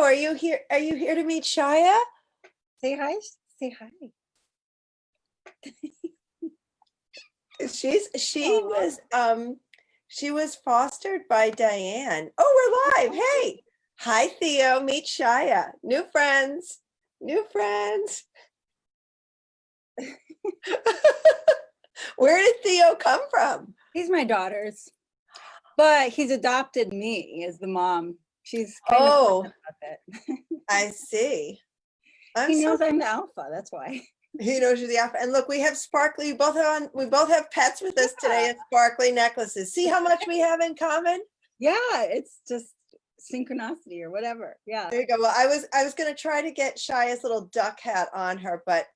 are you here? Are you here to meet Shia? Say hi. Say hi. She was fostered by Diane. Oh, we're live. Hey. Hi, Theo. Meet Shia. New friends. New friends. Where did Theo come from? He's my daughter's, but he's adopted me as the mom. She's kind of about that. I see. He knows I'm the alpha. That's why. He knows you're the alpha. And look, we have Sparkly. We both have pets with us today, and sparkly necklaces. See how much we have in common? Yeah, it's just synchronicity or whatever. Yeah. There you go. Well, I was going to try to get Shia's little duck hat on her, but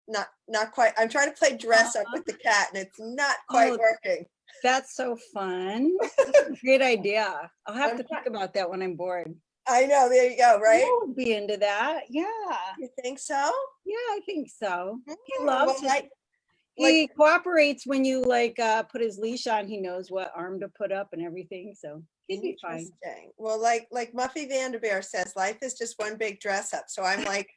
not quite. I'm trying to play dress up with the cat, and it's not quite working. That's so fun. That's a great idea. I'll have to think about that when I'm bored. I know. There you go. Right? I would be into that. Yeah. You think so? Yeah, I think so. He loves it. He cooperates when you put his leash on. He knows what arm to put up and everything. So he'd be fine. Well, like Muffy Vanderbeer says, life is just one big dress up. So I'm like,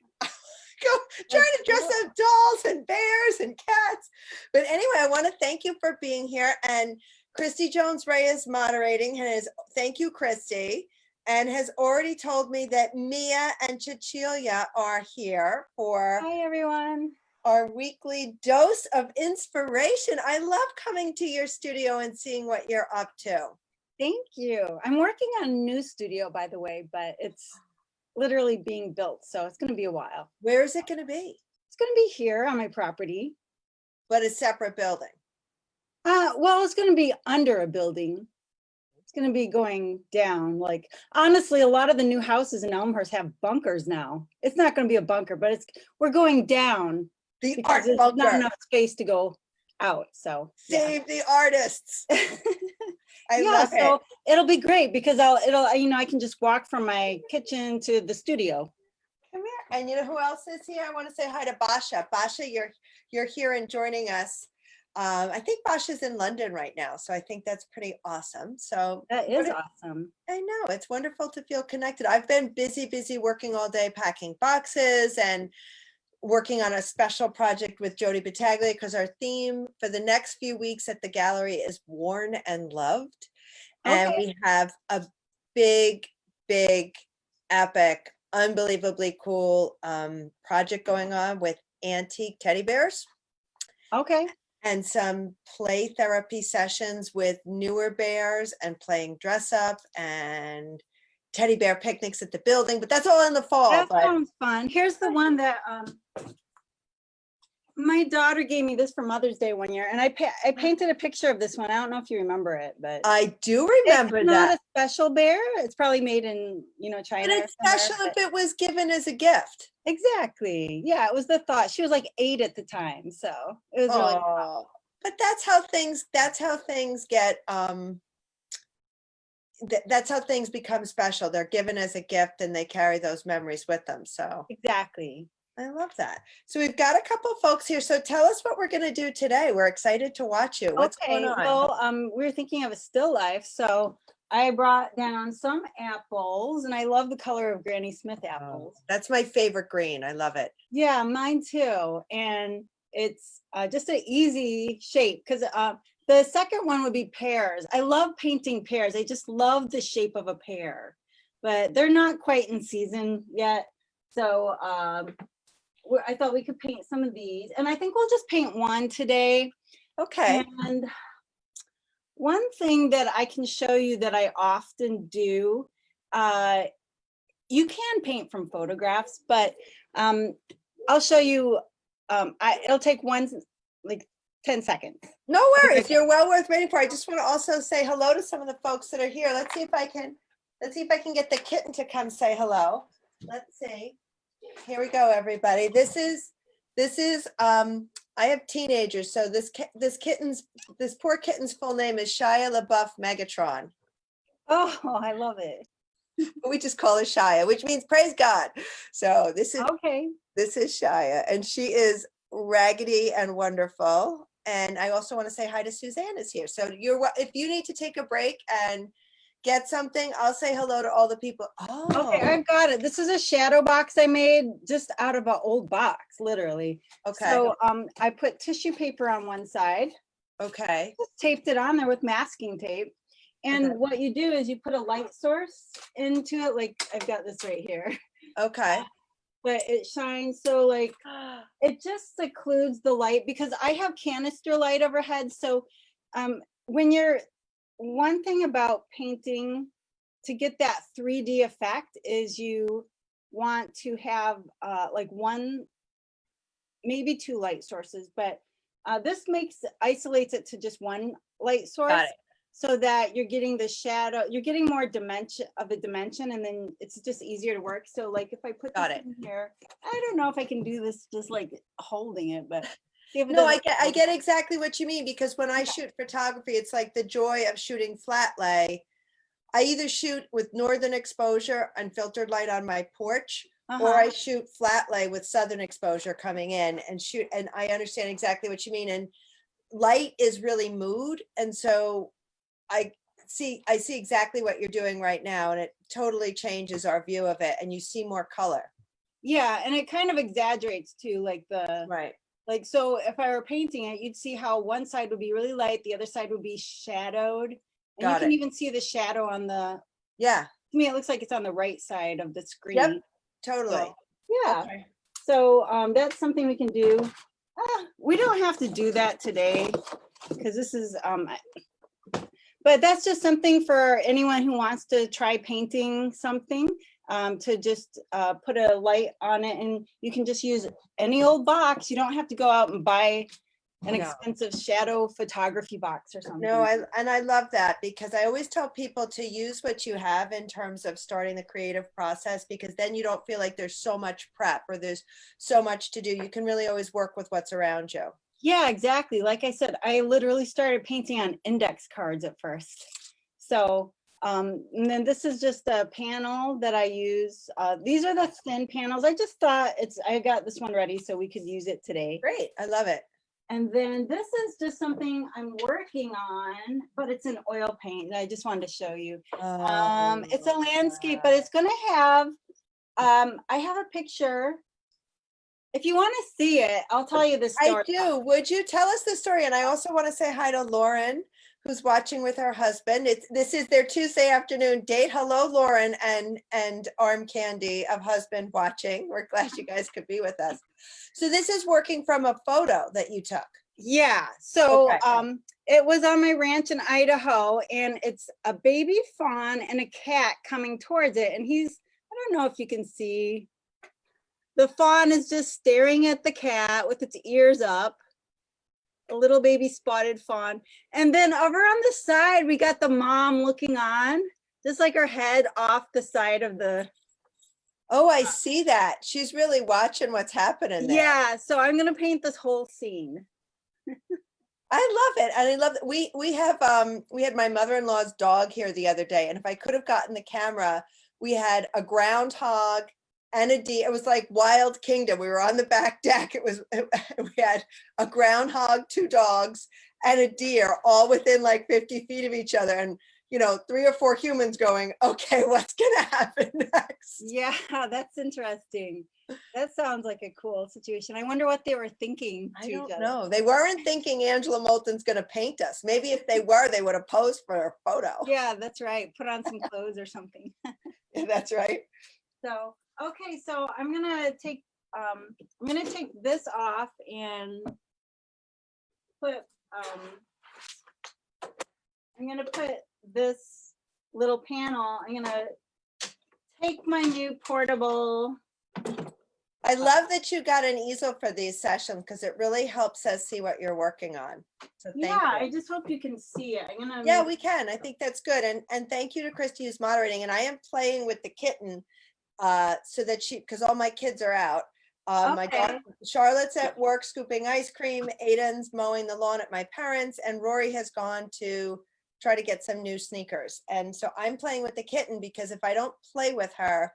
trying to dress up dolls and bears and cats. But anyway, I want to thank you for being here. And Christy Jones-Ray is moderating. Thank you, Christy. And has already told me that Mia and Cecilia are here for hi everyone, our weekly dose of inspiration. I love coming to your studio and seeing what you're up to. Thank you. I'm working on a new studio, by the way, but it's literally being built, so it's going to be a while. Where is it going to be? It's going to be here on my property, but a separate building. Well, it's going to be under a building. Going to be going down. Like, honestly, a lot of the new houses in Elmhurst have bunkers now. It's not going to be a bunker, but we're going down. The art there's bunker. Not enough space to go out. So save the artists. I love it. So it'll be great because I can just walk from my kitchen to the studio. Come here. And you know who else is here? I want to say hi to Basha. Basha, you're here and joining us. I think Bosch is in London right now, so I think that's pretty awesome. So that is awesome. I know, it's wonderful to feel connected. I've been busy working all day, packing boxes and working on a special project with Jody Battaglia because our theme for the next few weeks at the gallery is Worn and Loved. Okay. And we have a big, epic, unbelievably cool project going on with antique teddy bears. Okay. And some play therapy sessions with newer bears and playing dress up and teddy bear picnics at the building, but that's all in the fall. That sounds fun. Here's the one that my daughter gave me this for Mother's Day one year, and I painted a picture of this one. I don't know if you remember it, but I do remember it's not a special bear. It's probably made in China. And it's special if it was given as a gift. Exactly. Yeah, it was the thought. She was like 8 at the time, so it was really fun. But that's how things get that's how things become special. They're given as a gift and they carry those memories with them. So exactly. I love that. So we've got a couple of folks here. So tell us what we're going to do today. We're excited to watch you. What's going on? Well, we're thinking of a still life, so I brought down some apples, and I love the color of Granny Smith apples. That's my favorite green. I love it. Yeah, mine too. And it's just an easy shape because the second one would be pears. I love painting pears. I just love the shape of a pear, but they're not quite in season yet. So I thought we could paint some of these, and I think we'll just paint one today. Okay. And one thing that I can show you that I often do, you can paint from photographs, but I'll show you, it'll take 10 seconds. No worries, you're well worth waiting for. I just want to also say hello to some of the folks that are here. Let's see if I can get the kitten to come say hello. Let's see. Here we go, everybody. This is I have teenagers, so this poor kitten's full name is Shia LaBeouf Megatron. Oh, I love it. But we just call her Shia, which means praise God. So this is okay. This is Shia, and she is raggedy and wonderful. And I also want to say hi to Suzanne is here. So if you need to take a break and get something, I'll say hello to all the people. Okay, Oh, I've got it. This is a shadow box I made just out of an old box, literally. okay, So I put tissue paper on one side, okay, just taped it on there with masking tape. And Okay. what you do is you put a light source into it. Like I've got this right here, okay. but it shines. So like it just occludes the light because I have canister light overhead. So when you're, one thing about painting to get that 3D effect is you want to have like one, maybe two light sources, but this isolates it to just one light source. Got it. So that you're getting the shadow, you're getting more dimension of the dimension, and then it's just easier to work. So like if I put Got this it. in here, I don't know if I can do this just like holding it, but see if it No, doesn't. I get exactly what you mean, because when I shoot photography, it's like the joy of shooting flat lay. I either shoot with northern exposure and filtered light on my porch, or I shoot flat lay with southern exposure coming in and shoot. And I understand exactly what you mean. And light is really mood. And so I see exactly what you're doing right now, and it totally changes our view of it, and you see more color. Yeah, and it kind of exaggerates too, like the Right. like, so if I were painting it, you'd see how one side would be really light, the other side would be shadowed. And you Got can it. even see the shadow on the, Yeah. to me, it looks like it's on the right side of the screen. Yep. Totally. So, yeah. Okay. So that's something we can do. We don't have to do that today because this is, but that's just something for anyone who wants to try painting something, to just put a light on it, and you can just use any old box. You don't have to go out and buy an No. expensive shadow photography box or something. No, I love that, because I always tell people to use what you have in terms of starting the creative process, because then you don't feel like there's so much prep or there's so much to do. You can really always work with what's around you. Yeah, exactly. Like I said, I literally started painting on index cards at first. So, and then this is just a panel that I use. These are the thin panels. I just thought I got this one ready so we could use it today. Great. I love it. And then this is just something I'm working on, but it's an oil paint. And I just wanted to show you. It's a landscape, but it's going to have, I have a picture. If you want to see it, I'll tell you the story. I do. Would you tell us the story? And I also want to say hi to Lauren, who's watching with her husband. This is their Tuesday afternoon date. Hello, Lauren and Arm Candy of husband watching. We're glad you guys could be with us. So this is working from a photo that you took. Yeah. So Okay. it was on my ranch in Idaho, and it's a baby fawn and a cat coming towards it. And I don't know if you can see. The fawn is just staring at the cat with its ears up, a little baby spotted fawn. And then over on the side, we got the mom looking on, just like her head off the side of the. Oh, I see that. She's really watching what's happening there. Yeah. So I'm going to paint this whole scene. I love it. And I love that we had my mother-in-law's dog here the other day. And if I could have gotten the camera, we had a groundhog and a deer. It was like Wild Kingdom. We were on the back deck. We had a groundhog, two dogs, and a deer all within like 50 feet of each other. And, 3 or 4 humans going, okay, what's going to happen next? Yeah, that's interesting. That sounds like a cool situation. I wonder what they were thinking. I don't know. They weren't thinking Angela Moulton's going to paint us. Maybe if they were, they would have posed for a photo. Yeah, that's right. Put on some clothes or something. Yeah, that's right. So, okay, so I'm gonna take this off and put I'm gonna put this little panel. I'm gonna take my new portable. I love that you got an easel for these sessions, because it really helps us see what you're working on. So thank you. I just hope you can see it. Yeah, we can. I think that's good. And thank you to Christy who's moderating. And I am playing with the kitten so that because all my kids are out. My daughter Charlotte's at work scooping ice cream. Aiden's mowing the lawn at my parents', and Rory has gone to try to get some new sneakers. And so I'm playing with the kitten, because if I don't play with her,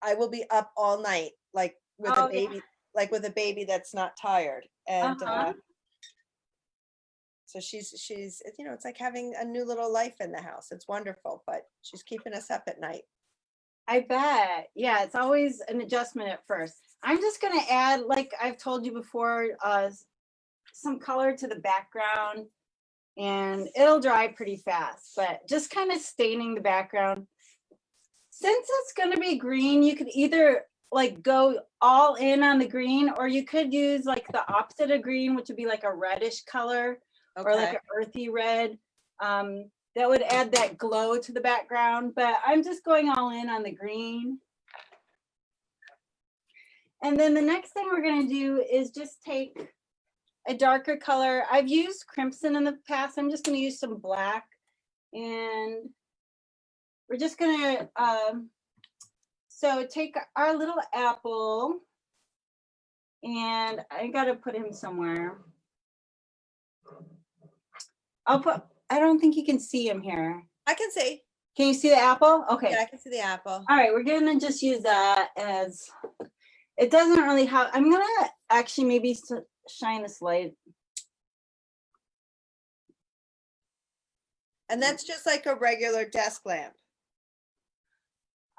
I will be up all night, like with a baby, like with a baby that's not tired. And so So she's, you know, it's like having a new little life in the house. It's wonderful, but she's keeping us up at night. I bet. Yeah, it's always an adjustment at first. I'm just gonna add, like I've told you before, some color to the background, and it'll dry pretty fast, but just kind of staining the background. Since it's gonna be green, you could either like go all in on the green, or you could use like the opposite of green, which would be like a reddish color, or like Okay. an earthy red. That would add that glow to the background, but I'm just going all in on the green. And then the next thing we're gonna do is just take a darker color. I've used crimson in the past. I'm just gonna use some black, and we're just gonna, so take our little apple, and I gotta put him somewhere. I don't think you can see him here. I can see. Can you see the apple? Okay. Yeah, I can see the apple. All right, we're gonna just use that as, it doesn't really have, I'm gonna actually maybe shine this light. And that's just like a regular desk lamp.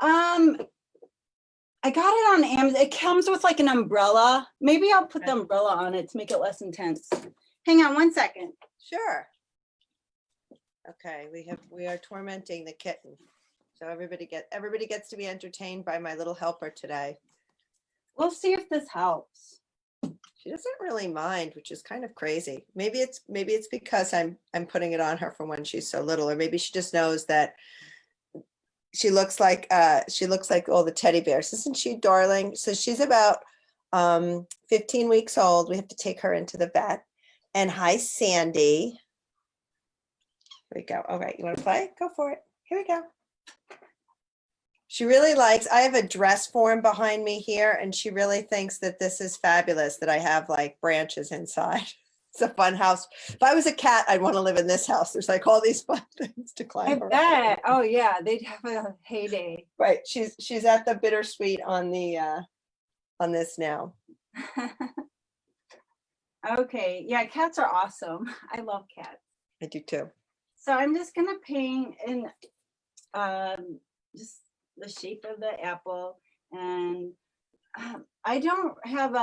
I got it on Amazon. It comes with like an umbrella. Maybe I'll put the umbrella on it to make it less intense. Hang on one second. Sure. Okay, we are tormenting the kitten. So everybody gets to be entertained by my little helper today. We'll see if this helps. She doesn't really mind, which is kind of crazy. Maybe it's because I'm putting it on her from when she's so little, or maybe she just knows that she looks like all the teddy bears. Isn't she darling? So she's about 15 weeks old. We have to take her into the vet. And hi, Sandy. Here we go. All right, you want to play? Go for it. Here we go. She really likes, I have a dress form behind me here, and she really thinks that this is fabulous, that I have like branches inside. It's a fun house. If I was a cat, I'd want to live in this house. There's like all these fun things to climb I around. bet. Oh yeah, they'd have a heyday. Right. She's at the bittersweet on this now. Okay. Yeah, cats are awesome. I love cats. I do too. So I'm just gonna paint in just the shape of the apple, and I don't have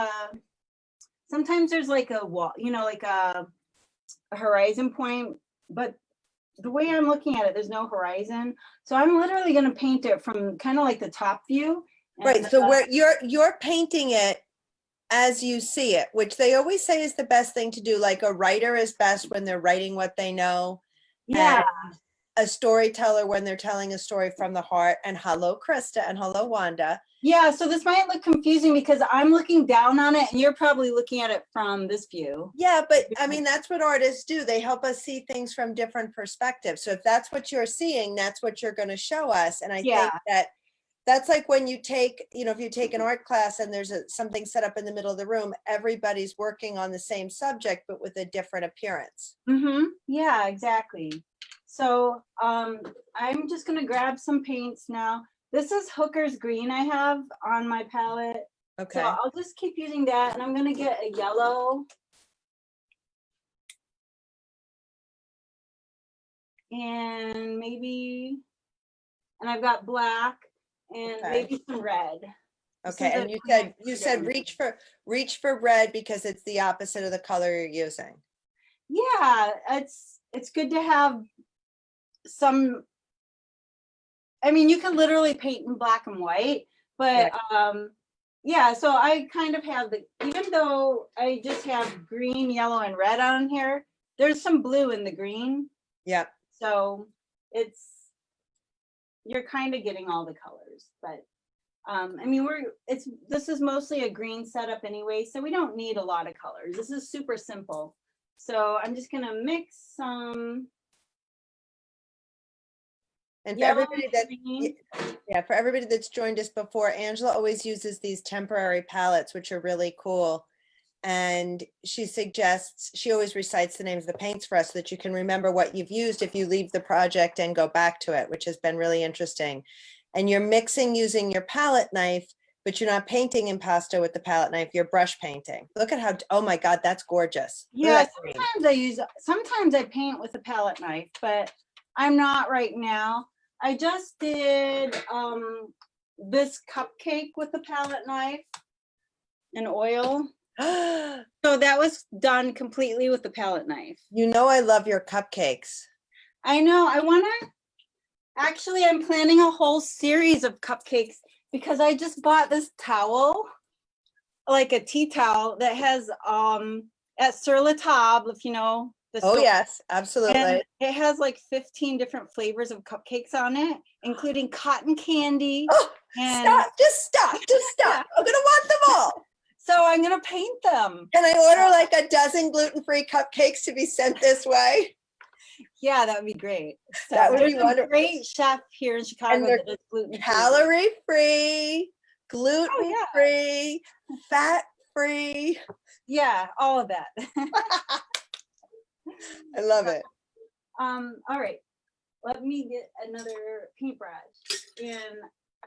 sometimes there's like a wall, you know, like a horizon point, but the way I'm looking at it, there's no horizon. So I'm literally gonna paint it from kind of like the top view. Right. So where you're painting it as you see it, which they always say is the best thing to do. Like a writer is best when they're writing what they know. Yeah. A storyteller when they're telling a story from the heart. And hello, Krista, and hello, Wanda. Yeah, so this might look confusing because I'm looking down on it and you're probably looking at it from this view. Yeah, but I mean, that's what artists do. They help us see things from different perspectives. So if that's what you're seeing, that's what you're going to show us. And I think that's like when you take, you know, if you take an art class and there's something set up in the middle of the room, everybody's working on the same subject, but with a different appearance. Mm-hmm. Yeah, exactly. So I'm just gonna grab some paints now. This is Hooker's Green I have on my palette. Okay. So I'll just keep using that, and I'm gonna get a yellow. And maybe, and I've got black and maybe some red. Okay, and you said reach for red because it's the opposite of the color you're using. Yeah, it's good to have some, I mean, you can literally paint in black and white, but yeah, so I kind of have even though I just have green, yellow, and red on here, there's some blue in the green. Yeah. So you're kind of getting all the colors, but I mean, this is mostly a green setup anyway, so we don't need a lot of colors. This is super simple. So I'm just gonna mix some. And for everybody that's joined us before, Angela always uses these temporary palettes, which are really cool. And she always recites the names of the paints for us so that you can remember what you've used if you leave the project and go back to it, which has been really interesting. And you're mixing using your palette knife but you're not painting impasto with the palette knife, you're brush painting. Look at how, oh my God, that's gorgeous. Look Yeah, at that green. sometimes I paint with a palette knife, but I'm not right now. I just did this cupcake with a palette knife and oil. So that was done completely with the palette knife. You know I love your cupcakes. I know. Actually, I'm planning a whole series of cupcakes because I just bought this towel, like a tea towel that has at Sur La Table, if you know the Oh store. yes, absolutely. And it has like 15 different flavors of cupcakes on it, including cotton candy. Oh, and just stop. Yeah. I'm gonna want them all. So I'm gonna paint them. Can I order like a dozen gluten-free cupcakes to be sent this way? Yeah, that would be great. So That would be there's a wonderful. great chef here in Chicago they're that does gluten-free. Calorie-free, gluten-free, fat-free. Yeah, all of that. I love it. All right, let me get another paintbrush. And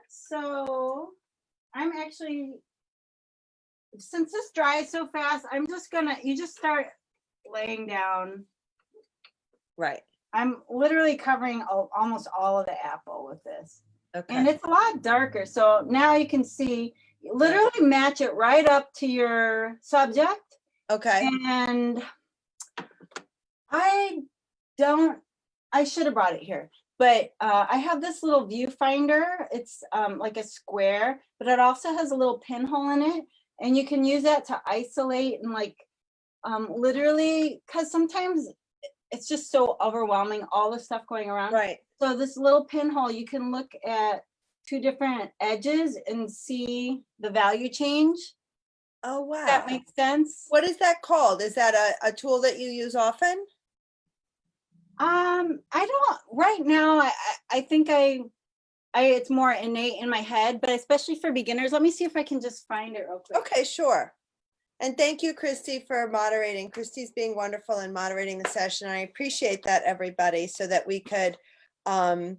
so I'm actually, since this dries so fast, you just start laying down. Right. I'm literally covering almost all of the apple with this. Okay. And it's a lot darker. So now you can see, literally match it right up to your subject. Okay. And I should have brought it here, but I have this little viewfinder. It's like a square, but it also has a little pinhole in it. And you can use that to isolate and like literally, because sometimes it's just so overwhelming, all the stuff going around. Right. So this little pinhole, you can look at two different edges and see the value change. Oh, wow. Does that makes sense? What is that called? Is that a tool that you use often? I don't right now. I think it's more innate in my head, but especially for beginners. Let me see if I can just find it real quick. Okay, sure. And thank you, Christy, for moderating. Christy's being wonderful and moderating the session. I appreciate that, everybody, so that we could Angela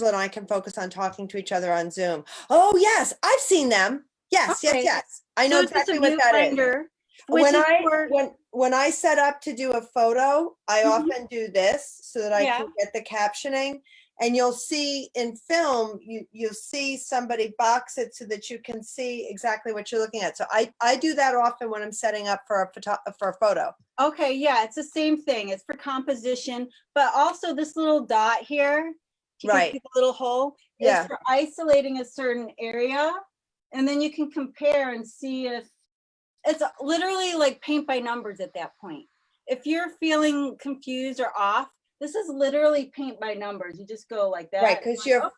and I can focus on talking to each other on Zoom. Oh, yes, I've seen them. Yes, Okay. yes. I know exactly what that is. When I set up to do a photo, I often do this so that I can get the captioning. And you'll see in film, you'll see somebody box it so that you can see exactly what you're looking at. So I do that often when I'm setting up for a photo. Okay, yeah, it's the same thing. It's for composition, but also this little dot here, you can see the little hole, is for isolating a certain area. And then you can compare and see if it's literally like paint by numbers at that point. If you're feeling confused or off, this is literally paint by numbers. You just go like that. Right, because just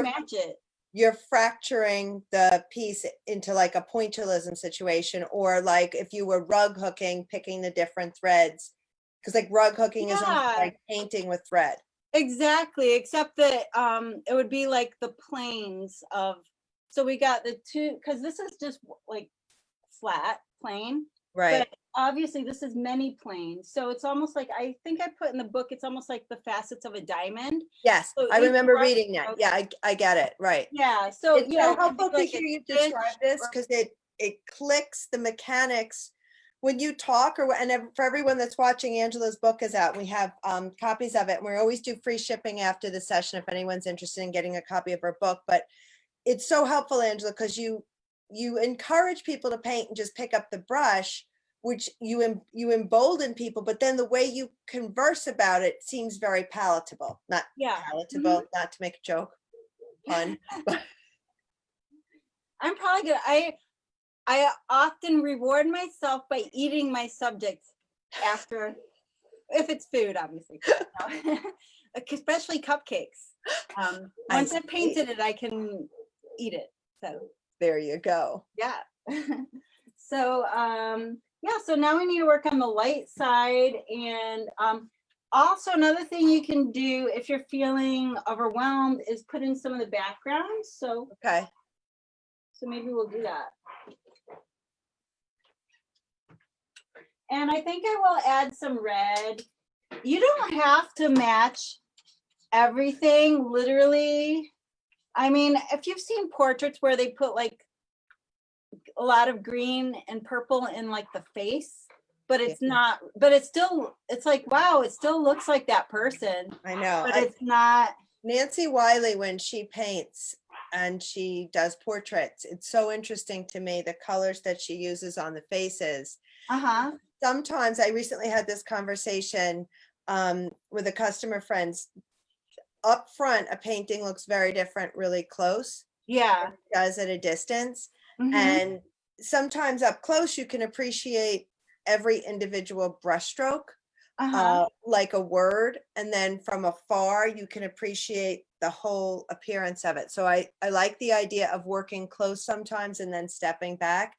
match it. You're fracturing the piece into like a pointillism situation, or like if you were rug hooking, picking the different threads, because like rug hooking is almost like painting with thread. Exactly, except that it would be like the planes of, so we got the two, because this is just like flat, plain. Right. But obviously this is many planes. So it's almost like, I think I put in the book, it's almost like the facets of a diamond. Yes, so I remember reading that. Yeah, I get it. Right. Yeah. So it's so helpful to hear you describe this, because it clicks the mechanics when you talk, and for everyone that's watching, Angela's book is out. We have copies of it, and we always do free shipping after the session if anyone's interested in getting a copy of her book. But it's so helpful, Angela, because you encourage people to paint and just pick up the brush, which you embolden people, but then the way you converse about it seems very palatable. Not palatable, not to make a joke, pun. I'm probably good. I often reward myself by eating my subjects after, if it's food, obviously, especially cupcakes. Once I've painted it, I can eat it. So there you go. Yeah. So so now we need to work on the light side. And also another thing you can do if you're feeling overwhelmed is put in some of the backgrounds. So so maybe we'll do that. And I think I will add some red. You don't have to match everything literally. I mean, if you've seen portraits where they put like a lot of green and purple in like the face, but it's Yeah. not, but it's still, it's like, wow, it still looks like that person, I know. but it's not. Nancy Wiley, when she paints and she does portraits, it's so interesting to me, the colors that she uses on the faces. Uh-huh. Sometimes I recently had this conversation with a customer friends. Up front, a painting looks very different really close Yeah. than it does at a distance. Mhm. And sometimes up close, you can appreciate every individual brushstroke, Uh-huh. like a word. And then from afar, you can appreciate the whole appearance of it. So I like the idea of working close sometimes and then stepping back.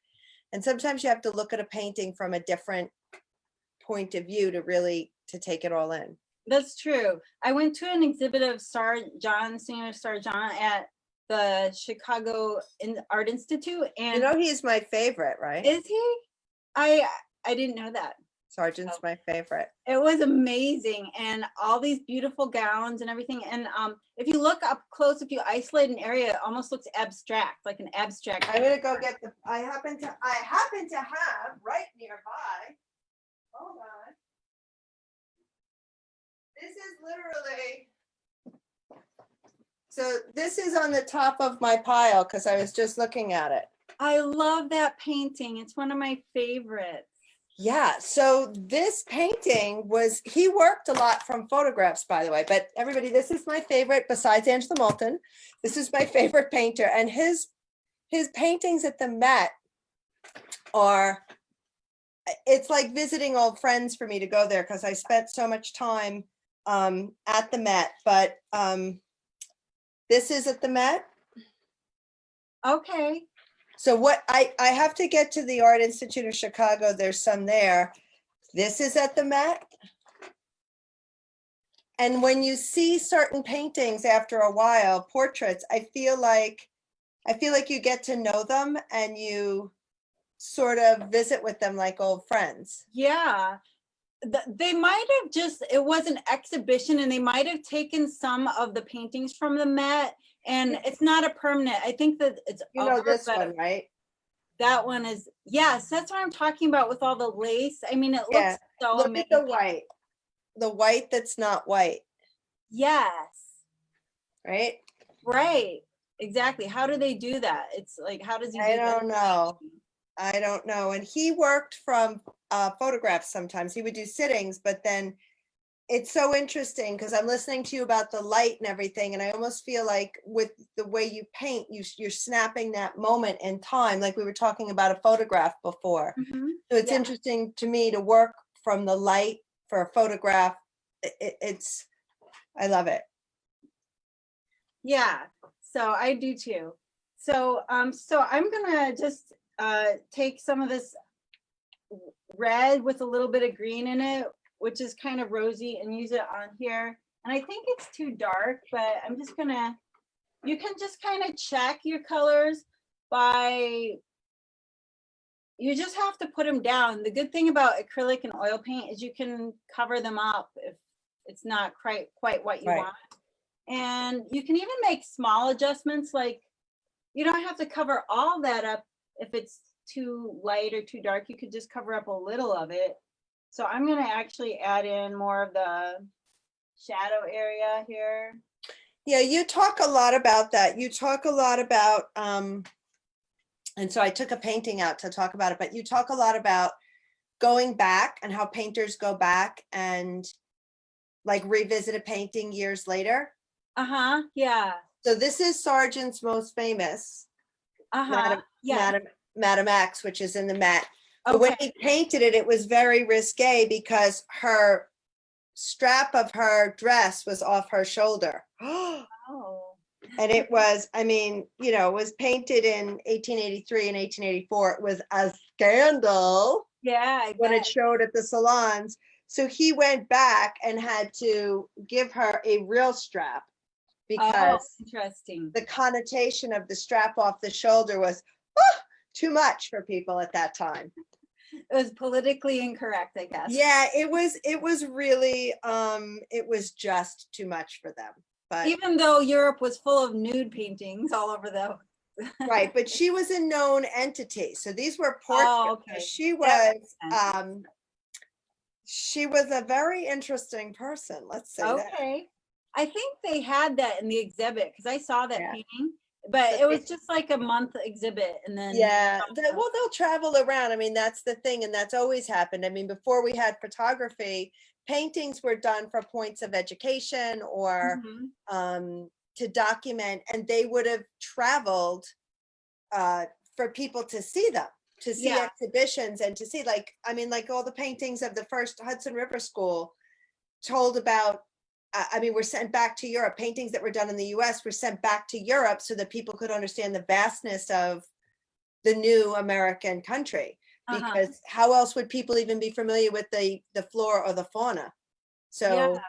And sometimes you have to look at a painting from a different point of view to really to take it all in. That's true. I went to an exhibit of Singer Sargent at the Chicago Art Institute, You and know, he's my favorite, right? is he? I didn't know that. Sargent's my favorite. It was amazing, and all these beautiful gowns and everything. And if you look up close, if you isolate an area, it almost looks abstract, like an abstract. I'm gonna go get the, I happen to have right nearby. Hold on. This is literally, so this is on the top of my pile because I was just looking at it. I love that painting. It's one of my favorites. Yeah, so this painting was, he worked a lot from photographs, by the way, but everybody, this is my favorite besides Angela Moulton. This is my favorite painter, and his paintings at the Met are, it's like visiting old friends for me to go there because I spent so much time at the Met. But this is at the Met. Okay. So what I have to get to the Art Institute of Chicago. There's some there. This is at the Met. And when you see certain paintings after a while, portraits, I feel like you get to know them and you sort of visit with them like old friends. Yeah. They might have just, it was an exhibition, and they might have taken some of the paintings from the Met, and it's not a permanent. I think that it's, You know this but one, right? that one is, yes, that's what I'm talking about with all the lace. I mean, it Yeah. looks so Look amazing. at the white that's not white, Yes. right? Right. Exactly. How do they do that? It's like, how does he do I that? don't know. I don't know. And he worked from photographs sometimes. He would do sittings, but then it's so interesting because I'm listening to you about the light and everything. And I almost feel like with the way you paint, you're snapping that moment in time, like we were talking about a photograph before. Mhm. So it's Yeah. interesting to me to work from the light for a photograph. It's, I love it. Yeah, so I do too. So so I'm gonna just take some of this red with a little bit of green in it, which is kind of rosy, and use it on here. And I think it's too dark, but I'm just gonna, you can just kind of check your colors by, you just have to put them down. The good thing about acrylic and oil paint is you can cover them up if it's not quite what you Right. want. And you can even make small adjustments, like you don't have to cover all that up if it's too light or too dark. You could just cover up a little of it. So I'm going to actually add in more of the shadow area here. Yeah, you talk a lot about that. You talk a lot about, and so I took a painting out to talk about it, but you talk a lot about going back and how painters go back and like revisit a painting years later. Uh-huh. Yeah. So this is Sargent's most famous, Uh-huh. Yeah. Madame X, which is in the Met. But when Okay. he painted it, it was very risque because her strap of her dress was off her shoulder. Oh. And it was, I mean, you know, it was painted in 1883 and 1884. It was a scandal Yeah, I when it bet. showed at the salons. So he went back and had to give her a real strap Oh, because interesting. the connotation of the strap off the shoulder was too much for people at that time. It was politically incorrect, I guess. Yeah, it was really, it was just too much for them. but Even though Europe was full of nude paintings all over the. right, but she was a known entity. So these were portraits. Oh, So okay. she That was makes sense. she was a very interesting person. Let's say that. Okay. I think they had that in the exhibit because I saw that Yeah. painting, but So it was just like a month exhibit and then. yeah, well, they'll travel around. I mean, that's the thing, and that's always happened. I mean, before we had photography, paintings were done for points of education or Mhm. to document, and they would have traveled for people to see them, to see Yeah. exhibitions, and to see, like, I mean, like all the paintings of the first Hudson River School told about. I mean, were sent back to Europe. Paintings that were done in the U.S. were sent back to Europe so that people could understand the vastness of the new American country. Uh-huh. Because how else would people even be familiar with the flora or the fauna? Yeah. So,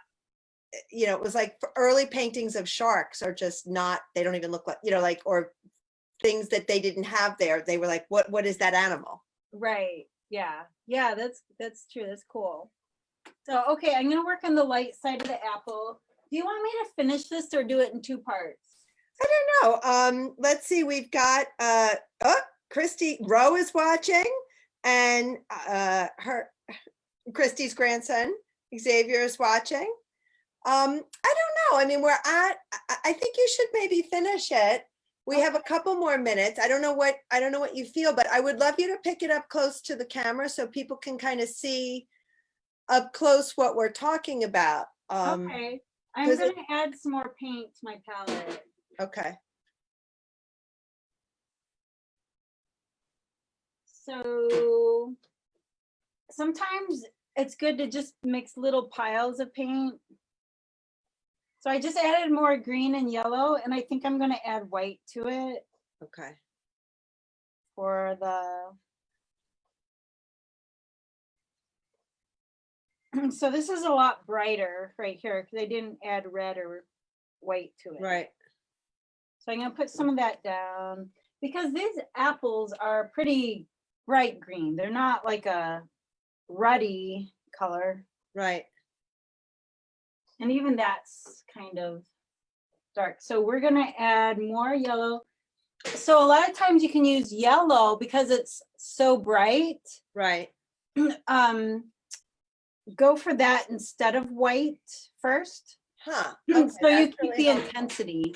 you know, it was like early paintings of sharks are just not. They don't even look like, you know, like, or things that they didn't have there. They were like, what is that animal? Right. Yeah. Yeah, that's true. That's cool. So, okay, I'm gonna work on the light side of the apple. Do you want me to finish this or do it in two parts? I don't know. Let's see. We've got Christy Rowe is watching, and her Christy's grandson Xavier is watching. I don't know. I mean, I think you should maybe finish it. We have a couple more minutes. I don't know what you feel, but I would love you to pick it up close to the camera so people can kind of see up close what we're talking about. Okay. I'm 'cause gonna add some more paint to my palette. okay. So sometimes it's good to just mix little piles of paint. So I just added more green and yellow, and I think I'm gonna add white to it Okay. for the. So this is a lot brighter right here because I didn't add red or white to it. Right. So I'm gonna put some of that down because these apples are pretty bright green. They're not like a ruddy color. Right. And even that's kind of dark. So we're gonna add more yellow. So a lot of times you can use yellow because it's so bright. Right. Go for that instead of white first. Huh. So Okay, you that's keep really the helpful. intensity.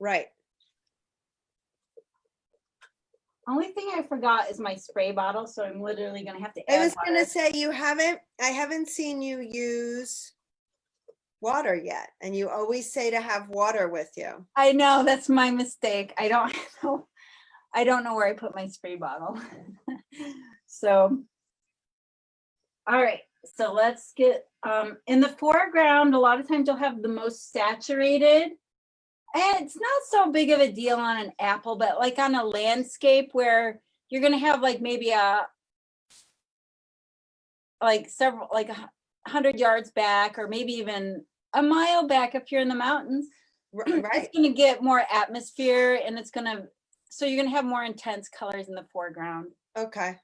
Right. Only thing I forgot is my spray bottle, so I'm literally gonna have to I add was gonna water. say I haven't seen you use water yet, and you always say to have water with you. I know that's my mistake. I don't know. I don't know where I put my spray bottle. So, all right. So let's get in the foreground. A lot of times you'll have the most saturated. And it's not so big of a deal on an apple, but like on a landscape where you're gonna have like maybe several 100 yards back, or maybe even a mile back if you're in the mountains. Right. It's gonna get more atmosphere, and so you're gonna have more intense colors in the foreground. Okay.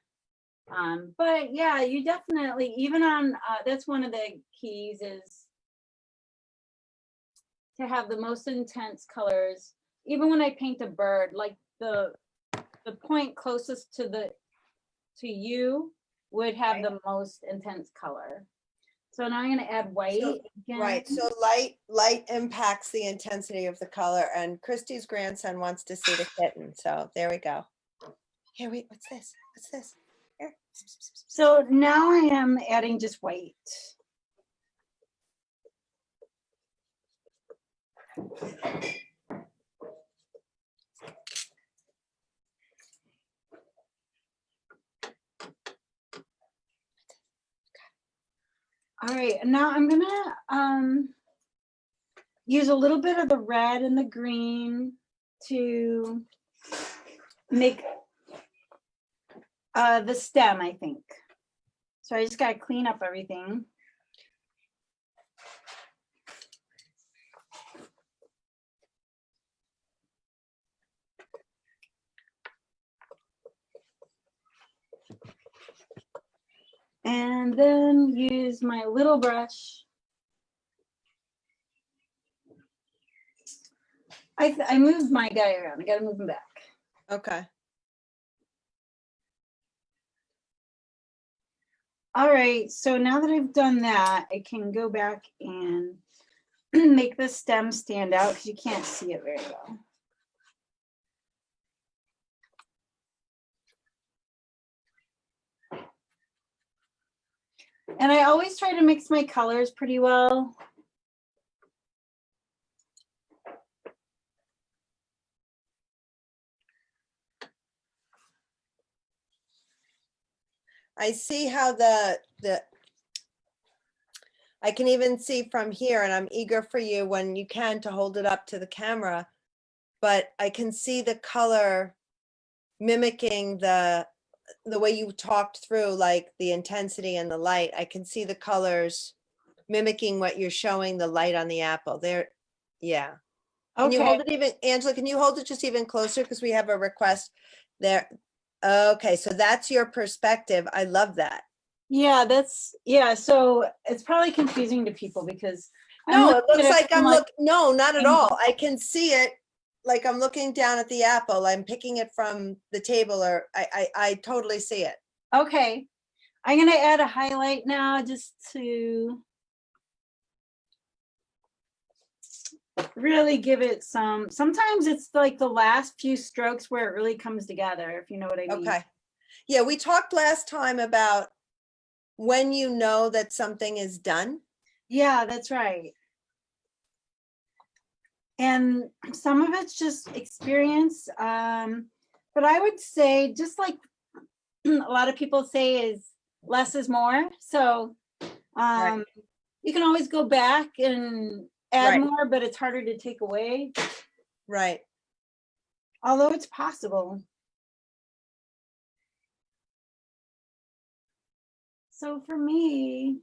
But yeah, you definitely even on that's one of the keys is to have the most intense colors. Even when I paint a bird, like the point closest to you would have the most intense color. So now I'm going to add white again. Right. So light impacts the intensity of the color, and Christy's grandson wants to see the kitten. So there we go. Here, wait, what's this? What's this? Here. So now I am adding just white. All right, and now I'm gonna use a little bit of the red and the green to make the stem, I think. So I just gotta clean up everything. And then use my little brush I moved my guy around. I gotta move him back. Okay. All right, so now that I've done that, I can go back and make the stem stand out because you can't see it very well. And I always try to mix my colors pretty well. I see how I can even see from here, and I'm eager for you when you can to hold it up to the camera, but I can see the color mimicking the way you talked through, like the intensity and the light. I can see the colors mimicking what you're showing, the light on the apple there. Yeah. Can you hold it even, Angela, can you hold it just even closer? Because we have a request there. Okay, so that's your perspective. I love that. Yeah, yeah. So it's probably confusing to people because No, it looks like from, I'm like, look, no, not at all. I can see it like I'm looking down at the apple. I'm picking it from the table, or I totally see it. Okay, I'm gonna add a highlight now just to really give it some. Sometimes it's like the last few strokes where it really comes together, if you know what I mean. Okay. Yeah, we talked last time about when you know that something is done. Yeah, that's right. And some of it's just experience. But I would say, just like a lot of people say, is less is more. So Right. you can always go back and add Right. more, but it's harder to take away. Right. Although it's possible. So for me,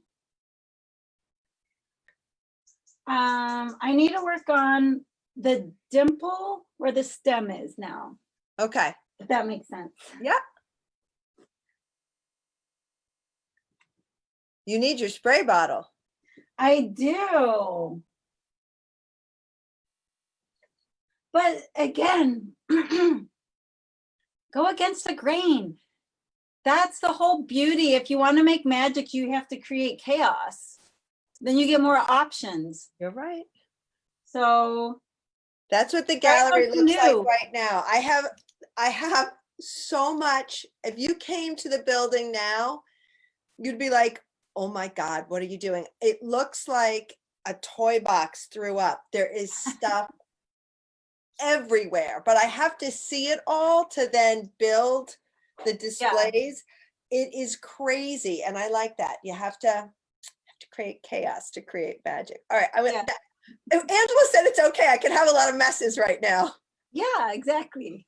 I need to work on the dimple where the stem is now, Okay. if that makes sense. Yeah. You need your spray bottle. I do. But again, go against the grain. That's the whole beauty. If you want to make magic, you have to create chaos. Then you get more options. You're right. So that's what the gallery looks like new. right now. I have so much. If you came to the building now, you'd be like, oh my God, what are you doing? It looks like a toy box threw up. There is stuff everywhere, but I have to see it all to then build the displays. It is crazy, and I like that. You have to create chaos to create magic. All right, if Angela said it's okay, I can have a lot of messes right now. Yeah, exactly.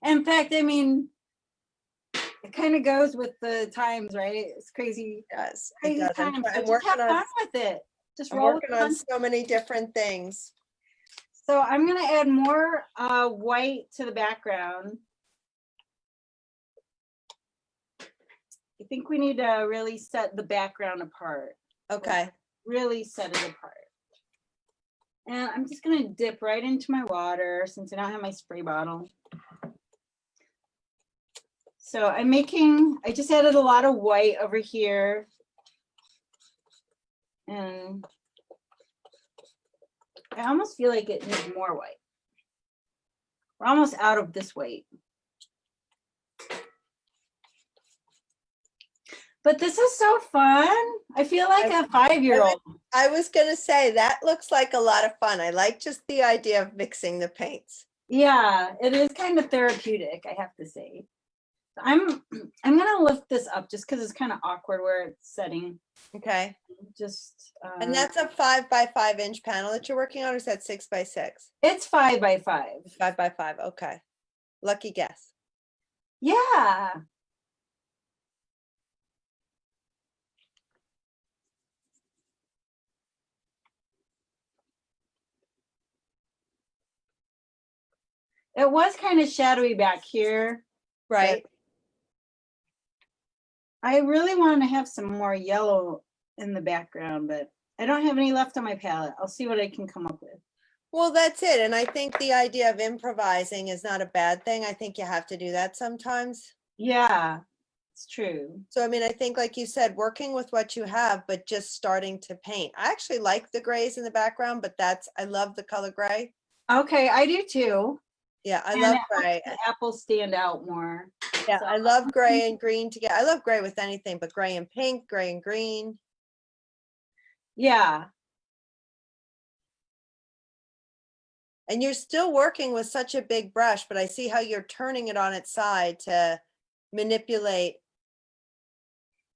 In fact, I mean, it kind of goes with the times, right? It's crazy. Yes, Crazy it does. times. I'm Just have working fun on, with it. Just I'm roll working with on fun. so many different things. So I'm gonna add more white to the background. I think we need to really set the background apart. Okay. Really set it apart. And I'm just gonna dip right into my water since I don't have my spray bottle. So I just added a lot of white over here. And I almost feel like it needs more white. We're almost out of this white. But this is so fun. I feel like a 5-year-old. I was going to say that looks like a lot of fun. I like just the idea of mixing the paints. Yeah, it is kind of therapeutic, I have to say. I'm gonna lift this up just because it's kind of awkward where it's setting. Okay. Just and that's a 5 by 5 inch panel that you're working on, or is that 6 by 6? It's 5 by 5. 5 by 5. Okay. Lucky guess. Yeah. It was kind of shadowy back here. Right. I really want to have some more yellow in the background, but I don't have any left on my palette. I'll see what I can come up with. Well, that's it. And I think the idea of improvising is not a bad thing. I think you have to do that sometimes. Yeah, it's true. So, I mean, I think, like you said, working with what you have, but just starting to paint. I actually like the grays in the background, but I love the color gray. Okay, I do too. Yeah, I And love it gray. helps the apples stand out more. Yeah, So, I love gray and green together. I love gray with anything, but gray and pink, gray and green. yeah. And you're still working with such a big brush, but I see how you're turning it on its side to manipulate.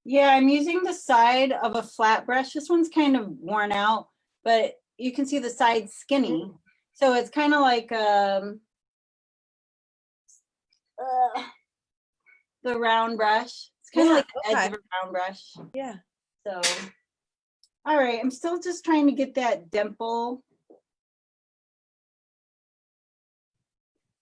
Yeah, I'm using the side of a flat brush. This one's kind of worn out, but you can see the side skinny. So it's kind of like the round brush. It's kind of Yeah, like the edge okay. of a round brush. Yeah. So, all right, I'm still just trying to get that dimple.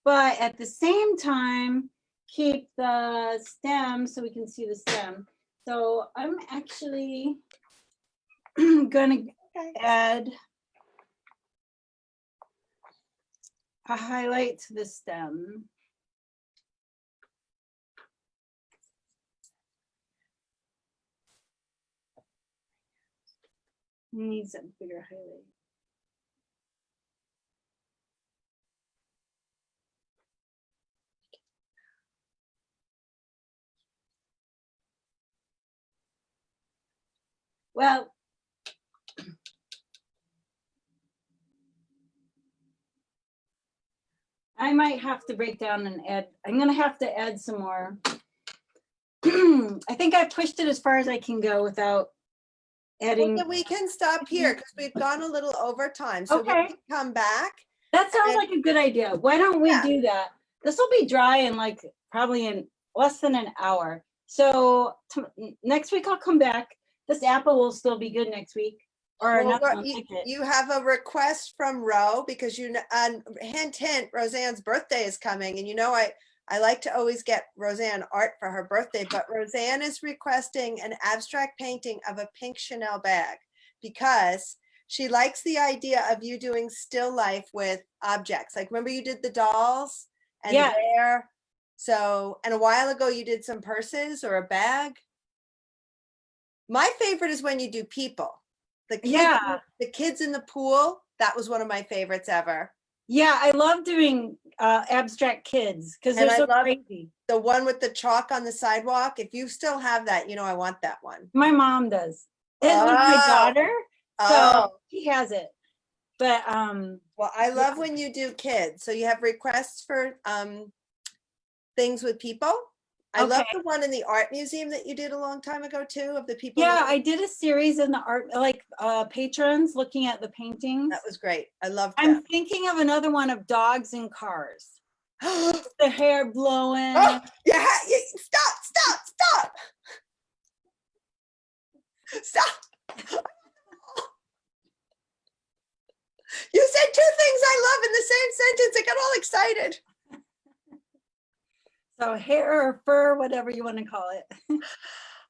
But at the same time, keep the stem so we can see the stem. So I'm actually gonna add a highlight to the stem. Needs a bigger highlight. Well, I might have to break down and add, I'm gonna have to add some more. I think I pushed it as far as I can go without Well, adding. then we can stop here because we've gone a little over time. So we Okay. can come back. That sounds and- like a good idea. Why don't we Yeah. do that? This will be dry in like probably in less than an hour. So next week I'll come back. This apple will still be good next week. Or Well, another what- one like it. you have a request from Ro because hint, hint, Roseanne's birthday is coming. And I like to always get Roseanne art for her birthday, but Roseanne is requesting an abstract painting of a pink Chanel bag because she likes the idea of you doing still life with objects. Like, remember you did the dolls and Yeah. the bear? So, and a while ago you did some purses or a bag. My favorite is when you do people. The kids in the pool, that was one of my favorites ever. Yeah, I love doing abstract kids because they're And I so love crazy. the one with the chalk on the sidewalk. If you still have that, I want that one. My mom does. It was my daughter, so Oh, she has it. But well, I love when you do kids. So you have requests for things with people. I love Okay. the one in the art museum that you did a long time ago too, of the people. yeah, I did a series in the art, like patrons looking at the paintings. That was great. I loved I'm that. thinking of another one of dogs and cars. Oh, The hair blowing. yeah, stop. Stop. You said two things I love in the same sentence. I got all excited. So hair or fur, whatever you want to call it.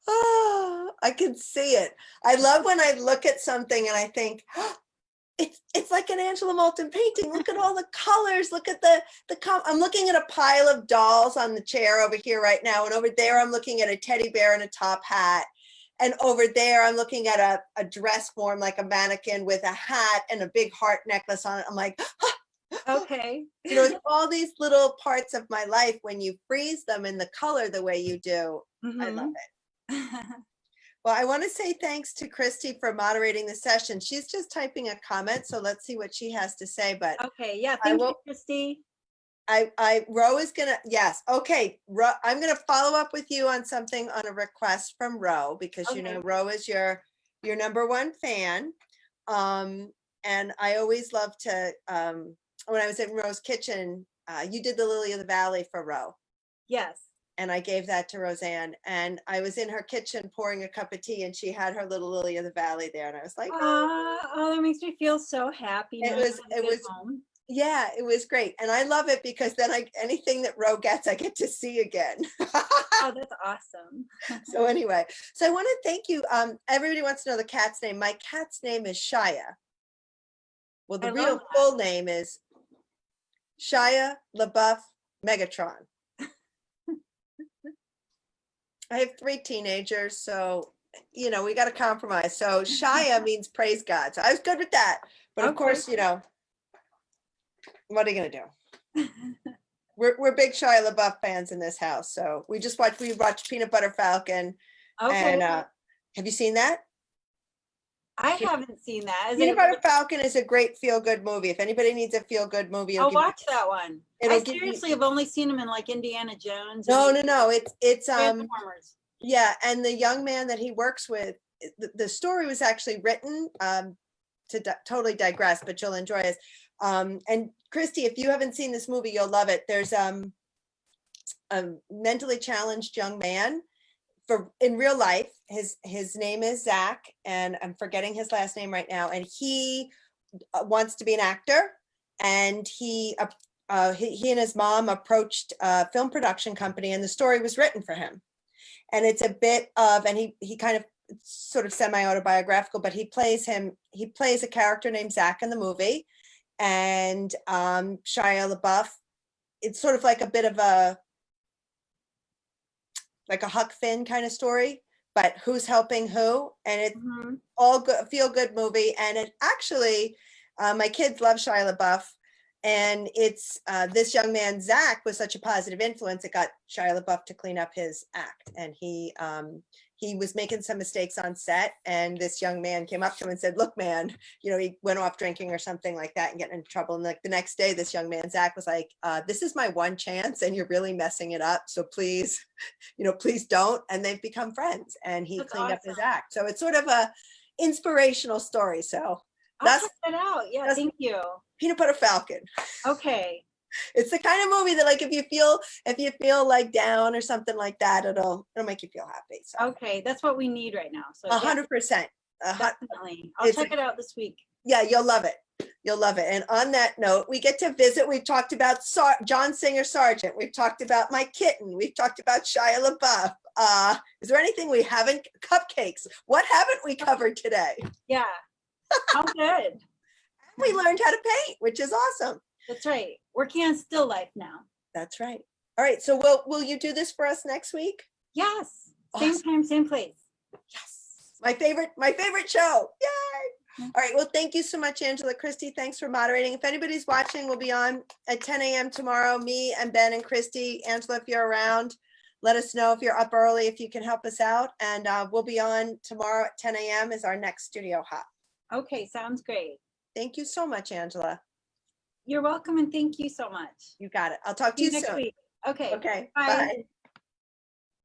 Oh, I can see it. I love when I look at something and I think, oh, it's like an Angela Moulton painting. Look at all the colors. Look at I'm looking at a pile of dolls on the chair over here right now. And over there, I'm looking at a teddy bear in a top hat. And over there, I'm looking at a dress form like a mannequin with a hat and a big heart necklace on it. I'm like, Okay. it's all these little parts of my life when you freeze them in the color the way you do. I love it. Well, I want to say thanks to Christy for moderating the session. She's just typing a comment, so let's see what she has to say. But Okay, yeah, thank you, Christy. Ro is gonna, yes, okay. Ro, I'm gonna follow up with you on something on a request from Ro because Okay. Ro is your number one fan. And I always love to when I was in Ro's kitchen, you did the Lily of the Valley for Ro. Yes. And I gave that to Roseanne. And I was in her kitchen pouring a cup of tea and she had her little Lily of the Valley there. And I was like, Oh, that makes me feel so happy. It was home. yeah, it was great. And I love it because then anything that Ro gets, I get to see again. Oh, that's awesome. So anyway, so I want to thank you. Everybody wants to know the cat's name. My cat's name is Shia. Well, the I real love that. full name is Shia LaBeouf Megatron. I have 3 teenagers, so you know we got to compromise. So Shia means praise God. So I was good with that. But of Okay. course, you know, what are you gonna do? We're big Shia LaBeouf fans in this house. So we watched Peanut Butter Falcon. Okay. And have you seen that? I haven't seen that. Is Peanut it? Butter Falcon is a great feel-good movie. If anybody needs a feel-good movie, I'll watch that one. it'll I give you- seriously have only seen him in like Indiana Jones. No, and no, no. It's Transformers. yeah, and the young man that he works with, the story was actually written to totally digress, but you'll enjoy it. And Christy, if you haven't seen this movie, you'll love it. There's a mentally challenged young man in real life. His name is Zach, and I'm forgetting his last name right now. And he wants to be an actor, and he and his mom approached a film production company, and the story was written for him. And it's a bit of, and he kind of sort of semi-autobiographical, but he plays a character named Zach in the movie. And Shia LaBeouf, it's sort of like a bit of like a Huck Finn kind of story, but who's helping who? And it's all good, feel good movie. And it actually, my kids love Shia LaBeouf. And it's this young man, Zach, was such a positive influence. It got Shia LaBeouf to clean up his act. And he was making some mistakes on set. And this young man came up to him and said, look, man, you know, he went off drinking or something like that and getting into trouble. And like the next day, this young man, Zach, was like, this is my one chance and you're really messing it up. So please, you know, please don't. And they've become friends, and he That's cleaned up his awesome. act. So it's sort of a inspirational story. So I'll that's check that out. Yeah, that's- thank you. Peanut Butter Falcon. Okay. It's the kind of movie that, like, if you feel like down or something like that, it'll make you feel happy. So Okay, that's what we need right now. So yeah, 100%. definitely. I'll it's check it out this week. Yeah, you'll love it. You'll love it. And on that note, we get to visit. We've talked about John Singer Sargent. We've talked about my kitten. We've talked about Shia LaBeouf. Is there anything we haven't? Cupcakes. What haven't we covered today? Yeah. How good. We learned how to paint, which is awesome. That's right. Working on still life now. That's right. All right. So will you do this for us next week? Yes. Same Awesome. time, same place. Yes. My favorite show. Yay. All right. Well, thank you so much, Angela. Christy, thanks for moderating. If anybody's watching, we'll be on at 10 a.m. tomorrow. Me and Ben and Christy. Angela, if you're around, let us know if you're up early, if you can help us out. And we'll be on tomorrow at 10 a.m. is our next studio hop. Okay, sounds great. Thank you so much, Angela. You're welcome, and thank you so much. You got it. I'll talk to See you you next soon. week. Okay. Okay. Bye. Bye.